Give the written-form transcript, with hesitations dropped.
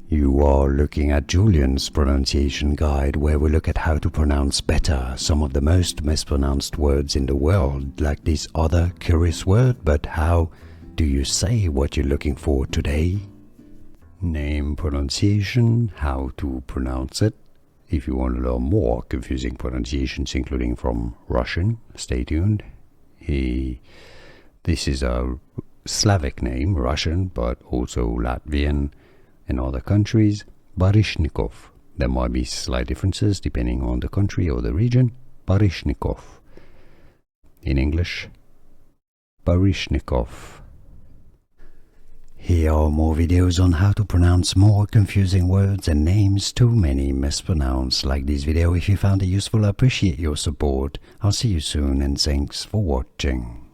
You are looking at Julian's pronunciation guide, where we look at how to pronounce better some of the most mispronounced words in the world, like this other curious word. But how do you say what you're looking for today? Name, pronunciation, how to pronounce it. If you want to learn more confusing pronunciations, including from Russian, stay tuned. This is a Slavic name, Russian, but also Latvian and other countries. Baryshnikov. There might be slight differences depending on the country or the region. Baryshnikov. In English, Baryshnikov. Here are more videos on how to pronounce more confusing words and names too many mispronounced. Like this video if you found it useful. I appreciate your support. I'll see you soon and thanks for watching.